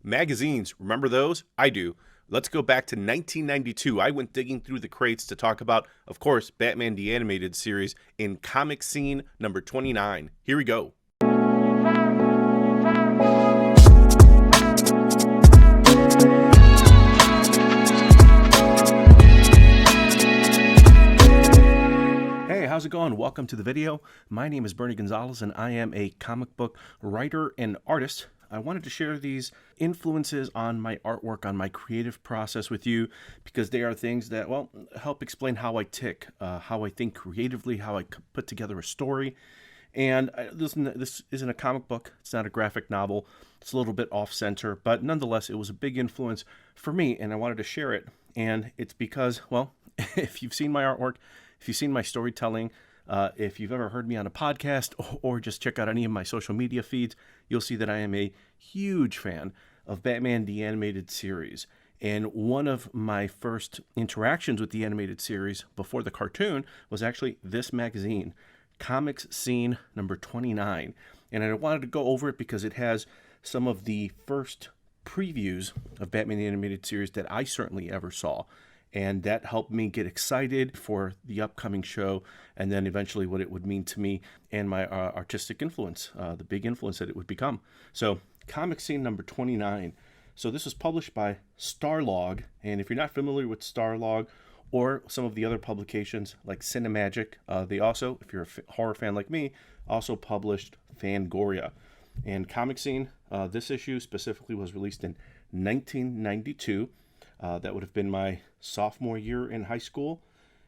Magazines, remember those? I do. Let's go back to 1992. I went digging through the crates to talk about, of course, Batman the Animated Series in Comic Scene number 29. Here we go. Hey, how's it going? Welcome to the video. My name is Bernie Gonzalez and I am a comic book writer and artist. I wanted to share these influences on my artwork, on my creative process with you, because they are things that, well, help explain how I tick, how I think creatively, how I put together a story. And this isn't a comic book. It's not a graphic novel. It's a little bit off-center, but nonetheless, it was a big influence for me, and I wanted to share it. And it's because, well, if you've seen my artwork, if you've seen my storytelling, if you've ever heard me on a podcast or just check out any of my social media feeds, you'll see that I am a huge fan of Batman the Animated Series. And one of my first interactions with the animated series before the cartoon was actually this magazine, Comics Scene number 29. And I wanted to go over it because it has some of the first previews of Batman the Animated Series that I certainly ever saw. And that helped me get excited for the upcoming show and then eventually what it would mean to me and my artistic influence, the big influence that it would become. So, Comic Scene number 29. So this was published by Starlog, and if you're not familiar with Starlog or some of the other publications like Cinemagic, they also, if you're a horror fan like me, also published Fangoria. And Comic Scene, this issue specifically was released in 1992. That would have been my sophomore year in high school.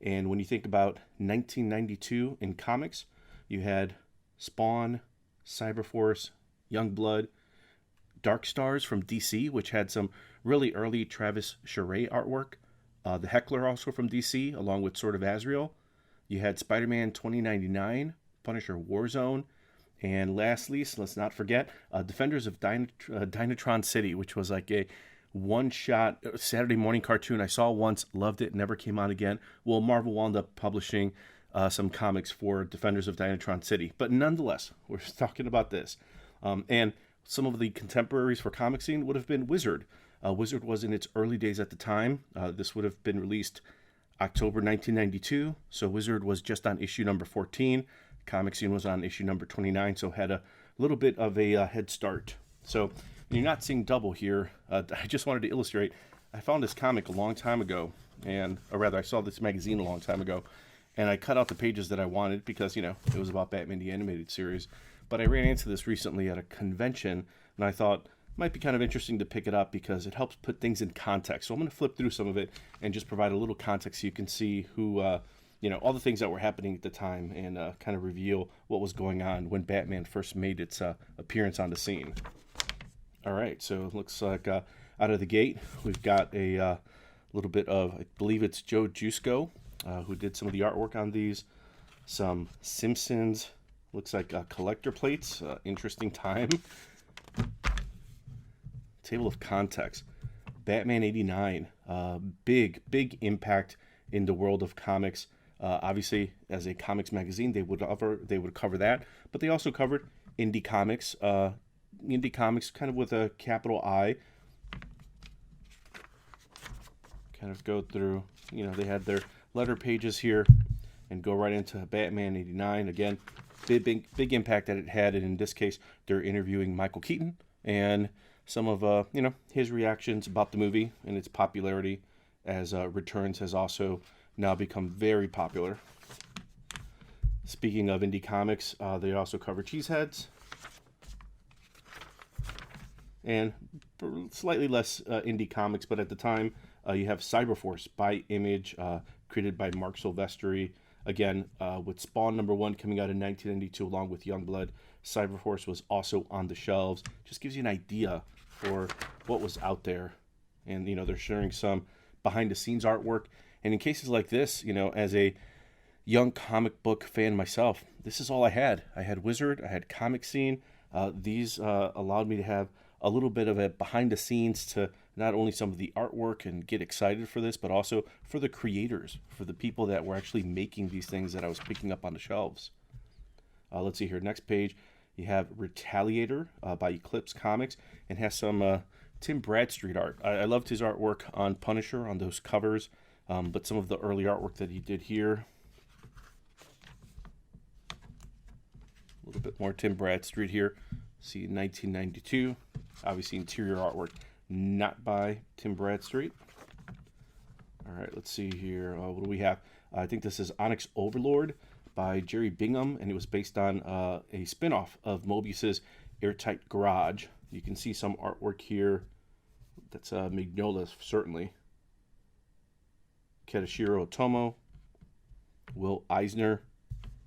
And when you think about 1992 in comics, you had Spawn, Cyberforce, Youngblood, Dark Stars from DC, which had some really early Travis Charest artwork. The Heckler also from DC, along with Sword of Azrael. You had Spider-Man 2099, Punisher Warzone. And lastly, so let's not forget, Defenders of Dynatron City, which was like a one-shot Saturday morning cartoon I saw once, loved it, never came out again. Well, Marvel wound up publishing some comics for Defenders of Dynatron City. But nonetheless, we're talking about this. And some of the contemporaries for Comic Scene would have been Wizard. Wizard was in its early days at the time. This would have been released October 1992. So Wizard was just on issue number 14. Comic Scene was on issue number 29, so had a little bit of a head start. So you're not seeing double here. I just wanted to illustrate. I found this comic a long time ago, or rather I saw this magazine a long time ago, and I cut out the pages that I wanted because, it was about Batman the Animated Series. But I ran into this recently at a convention, and I thought it might be kind of interesting to pick it up because it helps put things in context. So I'm going to flip through some of it and just provide a little context so you can see who, all the things that were happening at the time and kind of reveal what was going on when Batman first made its appearance on the scene. All right, so it looks like out of the gate, we've got a little bit of, I believe it's Joe Jusko, who did some of the artwork on these. Some Simpsons, looks like collector plates, interesting time. Table of context, Batman 89, big impact in the world of comics. Obviously, as a comics magazine, they would cover that, but they also covered indie comics, kind of with a capital I. Kind of go through, they had their letter pages here and go right into Batman 89. Again, big impact that it had, and in this case, they're interviewing Michael Keaton and some of, his reactions about the movie and its popularity as Returns has also now become very popular. Speaking of indie comics, they also cover Cheeseheads. And slightly less indie comics, but at the time, you have Cyberforce by Image, created by Mark Silvestri. Again, with Spawn number 1 coming out in 1992 along with Youngblood, Cyberforce was also on the shelves. Just gives you an idea for what was out there. And, they're sharing some behind-the-scenes artwork. And in cases like this, as a young comic book fan myself, this is all I had. I had Wizard, I had Comic Scene. These allowed me to have a little bit of a behind the scenes to not only some of the artwork and get excited for this, but also for the creators, for the people that were actually making these things that I was picking up on the shelves. Let's see here. Next page, you have Retaliator by Eclipse Comics, and has some Tim Bradstreet art. I loved his artwork on Punisher, on those covers, but some of the early artwork that he did here. A little bit more Tim Bradstreet here. See, 1992. Obviously, interior artwork not by Tim Bradstreet. All right, let's see here. What do we have? I think this is Onyx Overlord by Jerry Bingham, and it was based on a spin-off of Mobius's Airtight Garage. You can see some artwork here. That's Mignola, certainly. Katashiro Otomo, Will Eisner,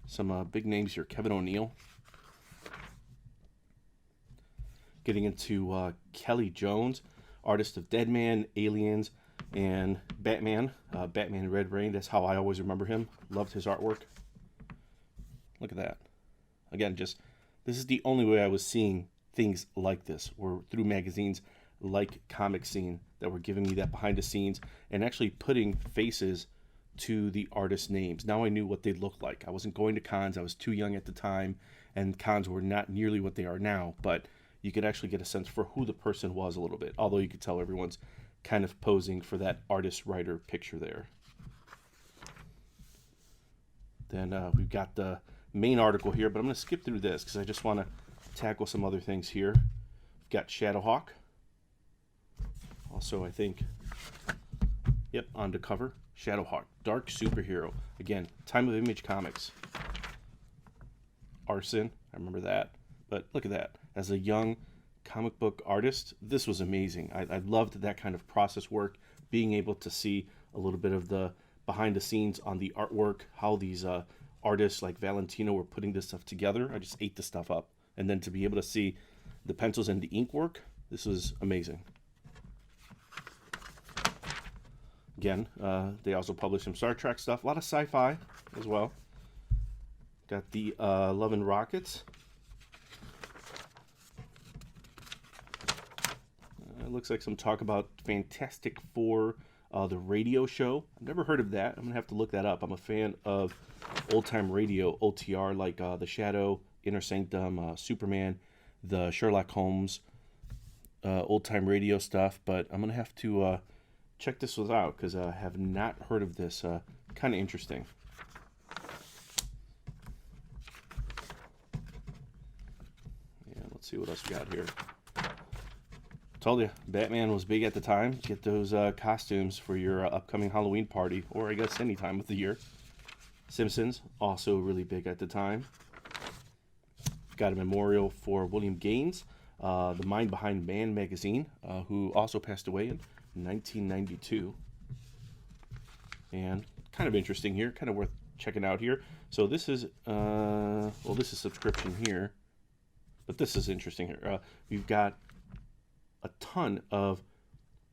some big names here. Kevin O'Neill. Getting into Kelly Jones, artist of Deadman, Aliens, and Batman. Batman Red Rain, that's how I always remember him. Loved his artwork. Look at that. Again, this is the only way I was seeing things like this, or through magazines like Comic Scene that were giving me that behind the scenes and actually putting faces to the artist names. Now I knew what they looked like. I wasn't going to cons. I was too young at the time, and cons were not nearly what they are now, but you could actually get a sense for who the person was a little bit, although you could tell everyone's kind of posing for that artist-writer picture there. Then we've got the main article here, but I'm going to skip through this because I just want to tackle some other things here. We've got Shadowhawk. Also, I think, yep, on the cover, Shadowhawk, dark superhero. Again, Time of Image Comics. Arson, I remember that. But look at that. As a young comic book artist, this was amazing. I loved that kind of process work, being able to see a little bit of the behind the scenes on the artwork, how these artists like Valentino were putting this stuff together. I just ate the stuff up. And then to be able to see the pencils and the ink work, this was amazing. Again, they also published some Star Trek stuff, a lot of sci-fi as well. Got the Love and Rockets. It looks like some talk about Fantastic Four, the radio show. I've never heard of that. I'm going to have to look that up. I'm a fan of old-time radio, OTR, like The Shadow, Inner Sanctum, Superman, the Sherlock Holmes, old-time radio stuff. But I'm going to have to check this one out because I have not heard of this. Kind of interesting. Yeah, let's see what else we got here. Told you, Batman was big at the time. Get those costumes for your upcoming Halloween party, or I guess any time of the year. Simpsons, also really big at the time. Got a memorial for William Gaines, the mind behind Man magazine, who also passed away in 1992. And kind of interesting here, kind of worth checking out here. So this is, well, this is subscription here, but this is interesting here. We've got a ton of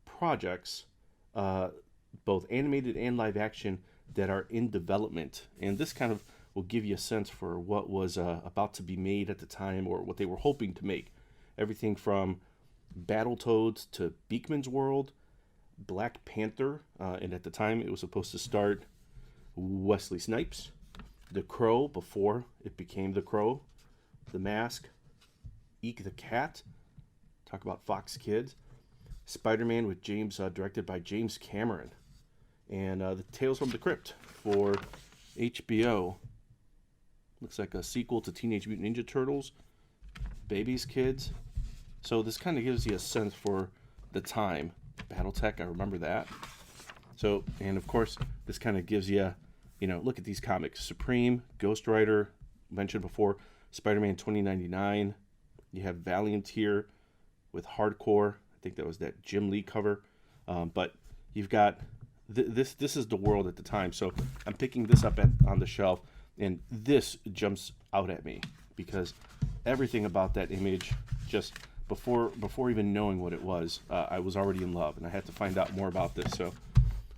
projects, both animated and live action, that are in development, and this kind of will give you a sense for what was about to be made at the time, or what they were hoping to make. Everything from Battletoads to Beakman's World, Black Panther, and at the time it was supposed to start Wesley Snipes, The Crow before it became The Crow, The Mask, Eek the Cat. Talk about Fox Kids. Spider-Man with James, directed by James Cameron. And the Tales from the Crypt for HBO. Looks like a sequel to Teenage Mutant Ninja Turtles. Baby's Kids. So this kind of gives you a sense for the time. Battletech, I remember that. So, and of course, this kind of gives you, you know, look at these comics. Supreme, Ghost Rider, mentioned before. Spider-Man 2099. You have Valiant here with Hardcore. I think that was that Jim Lee cover. But you've got this is the world at the time. So I'm picking this up on the shelf, and this jumps out at me because everything about that image, just before even knowing what it was, I was already in love, and I had to find out more about this. So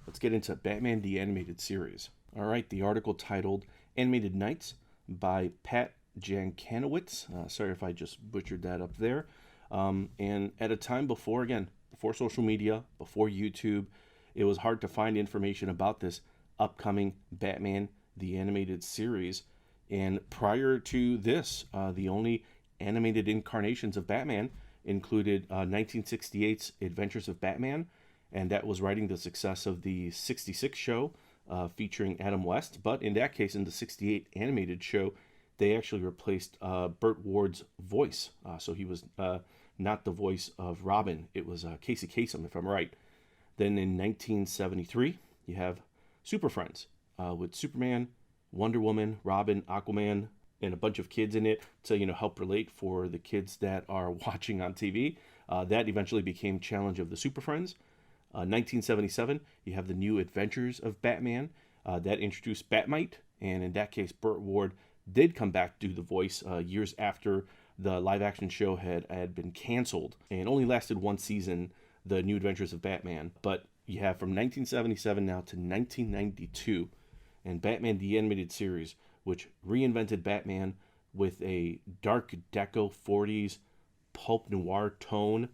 let's get into Batman the Animated Series. All right, the article titled Animated Nights by Pat Jankanowicz. Sorry if I just butchered that up there. And at a time before social media, before YouTube, it was hard to find information about this upcoming Batman the Animated Series. And prior to this, the only animated incarnations of Batman included 1968's Adventures of Batman, and that was riding the success of the 66 show featuring Adam West. But in that case, in the 68 animated show, they actually replaced Burt Ward's voice. So he was not the voice of Robin. It was Casey Kasem, if I'm right. Then in 1973, you have Super Friends with Superman, Wonder Woman, Robin, Aquaman, and a bunch of kids in it to help relate for the kids that are watching on TV. That eventually became Challenge of the Super Friends. 1977, you have the New Adventures of Batman. That introduced Batmite, and in that case, Burt Ward did come back to do the voice years after the live-action show had been canceled and only lasted one season, The New Adventures of Batman. But you have from 1977 now to 1992, and Batman the Animated Series, which reinvented Batman with a dark deco 40s pulp noir tone.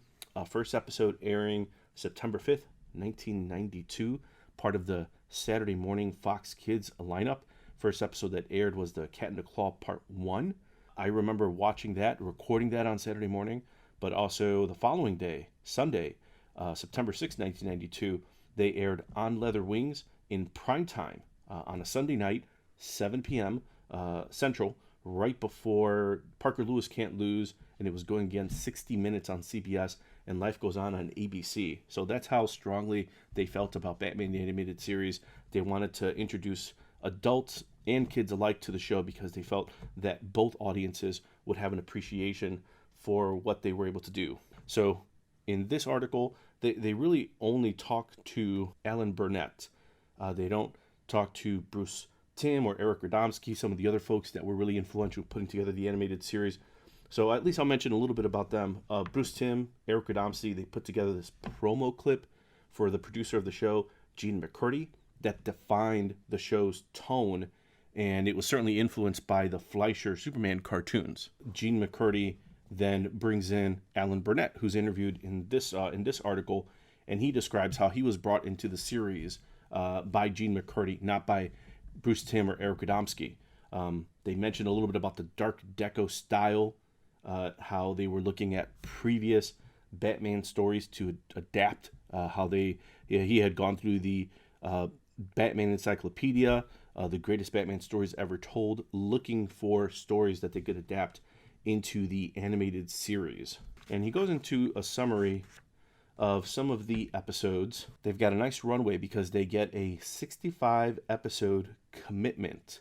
First episode airing September 5th, 1992, part of the Saturday morning Fox Kids lineup. First episode that aired was the Cat in the Claw Part 1. I remember watching that, recording that on Saturday morning, but also the following day, Sunday, September 6th, 1992, they aired On Leather Wings in primetime on a Sunday night, 7 p.m. Central, right before Parker Lewis Can't Lose, and it was going against 60 Minutes on CBS and Life Goes On ABC. So that's how strongly they felt about Batman the Animated Series. They wanted to introduce adults and kids alike to the show because they felt that both audiences would have an appreciation for what they were able to do. So in this article, they really only talk to Alan Burnett. They don't talk to Bruce Timm or Eric Radomski, some of the other folks that were really influential putting together the animated series. So at least I'll mention a little bit about them. Bruce Timm, Eric Radomski, they put together this promo clip for the producer of the show, Gene McCurdy, that defined the show's tone, and it was certainly influenced by the Fleischer Superman cartoons. Gene McCurdy then brings in Alan Burnett, who's interviewed in this article, and he describes how he was brought into the series by Gene McCurdy, not by Bruce Timm or Eric Radomski. They mentioned a little bit about the dark deco style, how they were looking at previous Batman stories to adapt, how he had gone through the Batman Encyclopedia, the greatest Batman stories ever told, looking for stories that they could adapt into the animated series. And he goes into a summary of some of the episodes. They've got a nice runway because they get a 65 episode commitment.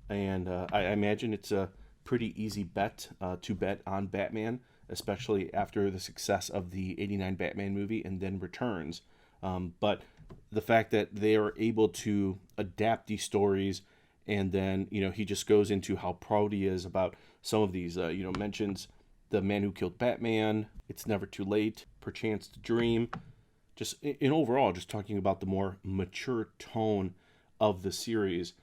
And I imagine it's a pretty easy bet to bet on Batman, especially after the success of the 89 Batman movie and then Returns. But the fact that they are able to adapt these stories, and then, he just goes into how proud he is about some of these, mentions The Man Who Killed Batman, It's Never Too Late, Perchance to Dream, just in overall, just talking about the more mature tone of the series,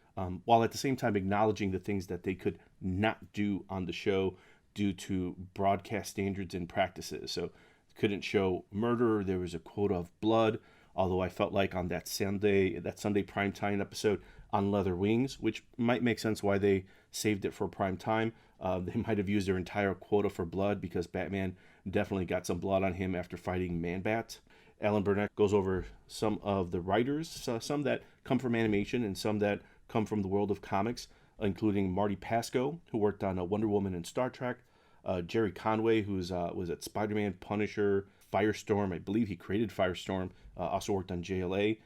while at the same time acknowledging the things that they could not do on the show due to broadcast standards and practices. So couldn't show murder, there was a quota of blood, although I felt like on that Sunday primetime episode On Leather Wings, which might make sense why they saved it for prime time. They might have used their entire quota for blood because Batman definitely got some blood on him after fighting Man-Bat. Alan Burnett goes over some of the writers, some that come from animation and some that come from the world of comics, including Marty Pasco, who worked on Wonder Woman and Star Trek, Jerry Conway, who was at Spider-Man, Punisher, Firestorm. I believe he created Firestorm, also worked on JLA.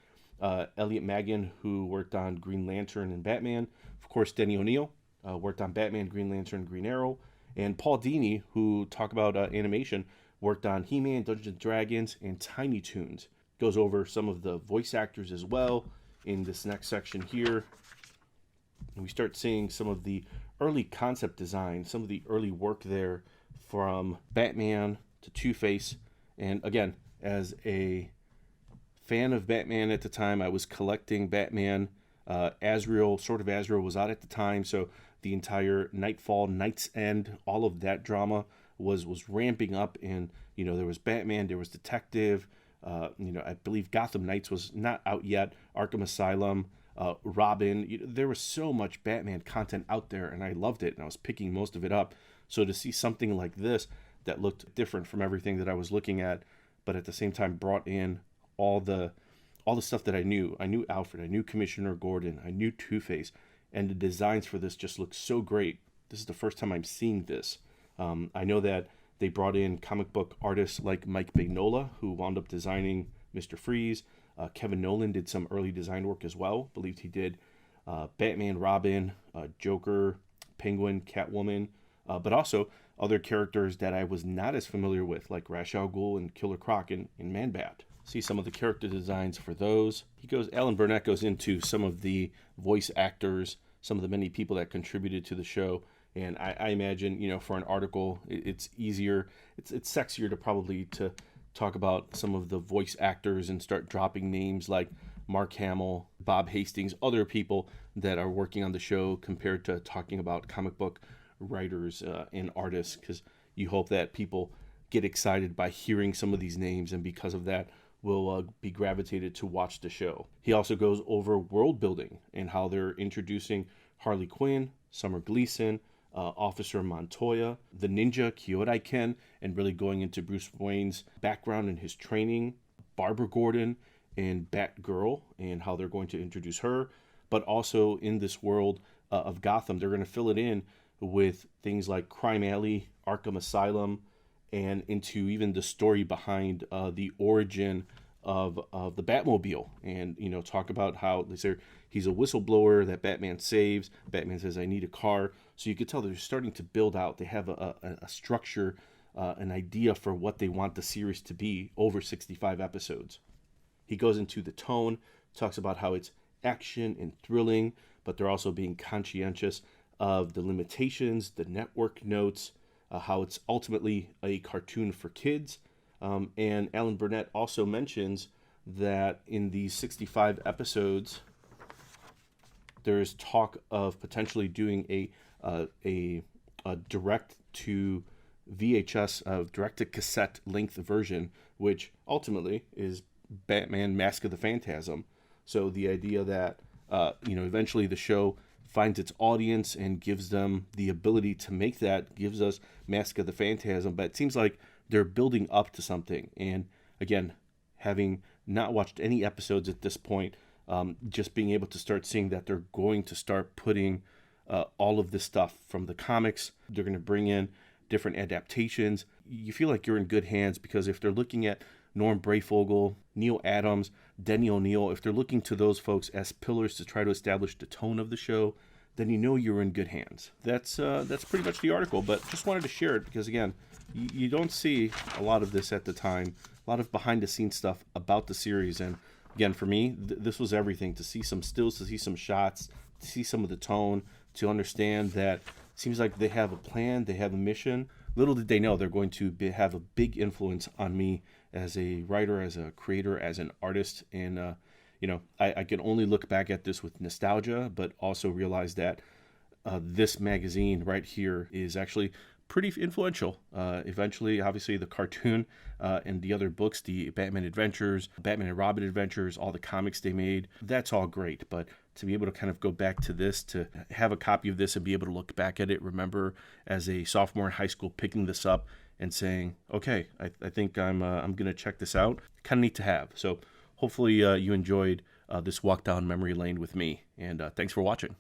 Elliot Maggin, who worked on Green Lantern and Batman. Of course, Denny O'Neil worked on Batman, Green Lantern, Green Arrow. And Paul Dini, who talk about animation, worked on He-Man, Dungeons and Dragons, and Tiny Toons. Goes over some of the voice actors as well in this next section here. And we start seeing some of the early concept design, some of the early work there from Batman to Two-Face. And again, as a fan of Batman at the time, I was collecting Batman. Sword of Azrael was out at the time, so the entire Nightfall, Night's End, all of that drama was ramping up. And there was Batman, there was Detective. I believe Gotham Knights was not out yet. Arkham Asylum, Robin. There was so much Batman content out there, and I loved it, and I was picking most of it up. So to see something like this that looked different from everything that I was looking at, but at the same time brought in all the stuff that I knew. I knew Alfred, I knew Commissioner Gordon, I knew Two-Face, and the designs for this just look so great. This is the first time I'm seeing this. I know that they brought in comic book artists like Mike Mignola, who wound up designing Mr. Freeze. Kevin Nolan did some early design work as well. Believed he did Batman, Robin, Joker, Penguin, Catwoman, but also other characters that I was not as familiar with, like Ra's al Ghul and Killer Croc in Man-Bat. See some of the character designs for those. Alan Burnett goes into some of the voice actors, some of the many people that contributed to the show. And I imagine, for an article, it's easier, it's sexier to talk about some of the voice actors and start dropping names like Mark Hamill, Bob Hastings, other people that are working on the show, compared to talking about comic book writers and artists, because you hope that people get excited by hearing some of these names, and because of that will be gravitated to watch the show. He also goes over world building and how they're introducing Harley Quinn, Summer Gleason, Officer Montoya, the ninja Kyodai Ken, and really going into Bruce Wayne's background and his training, Barbara Gordon and Batgirl, and how they're going to introduce her. But also in this world of Gotham, they're going to fill it in with things like Crime Alley, Arkham Asylum, and into even the story behind the origin of the Batmobile, and talk about how they say he's a whistleblower that Batman saves. Batman says, I need a car. So you could tell they're starting to build out. They have a structure, an idea for what they want the series to be over 65 episodes. He goes into the tone, talks about how it's action and thrilling, but they're also being conscientious of the limitations, the network notes, how it's ultimately a cartoon for kids. And Alan Burnett also mentions that in these 65 episodes, there's talk of potentially doing a direct to VHS, direct to cassette length version, which ultimately is Batman Mask of the Phantasm. So the idea that eventually the show finds its audience and gives them the ability to make that, gives us Mask of the Phantasm. But it seems like they're building up to something. And again, having not watched any episodes at this point, just being able to start seeing that they're going to start putting all of this stuff from the comics. They're going to bring in different adaptations. You feel like you're in good hands, because if they're looking at Norm Brayfogle, Neil Adams, Denny O'Neil, if they're looking to those folks as pillars to try to establish the tone of the show, then you're in good hands. That's pretty much the article, but just wanted to share it because, again, you don't see a lot of this at the time, a lot of behind-the-scenes stuff about the series. And again, for me, this was everything. To see some stills, to see some shots, to see some of the tone, to understand that it seems like they have a plan, they have a mission. Little did they know they're going to have a big influence on me as a writer, as a creator, as an artist. And, I can only look back at this with nostalgia, but also realize that this magazine right here is actually pretty influential. Eventually, obviously, the cartoon and the other books, the Batman Adventures, Batman and Robin Adventures, all the comics they made, that's all great. But to be able to kind of go back to this, to have a copy of this and be able to look back at it, remember as a sophomore in high school picking this up and saying, okay, I think I'm going to check this out. Kind of neat to have. So hopefully you enjoyed this walk down memory lane with me. And thanks for watching.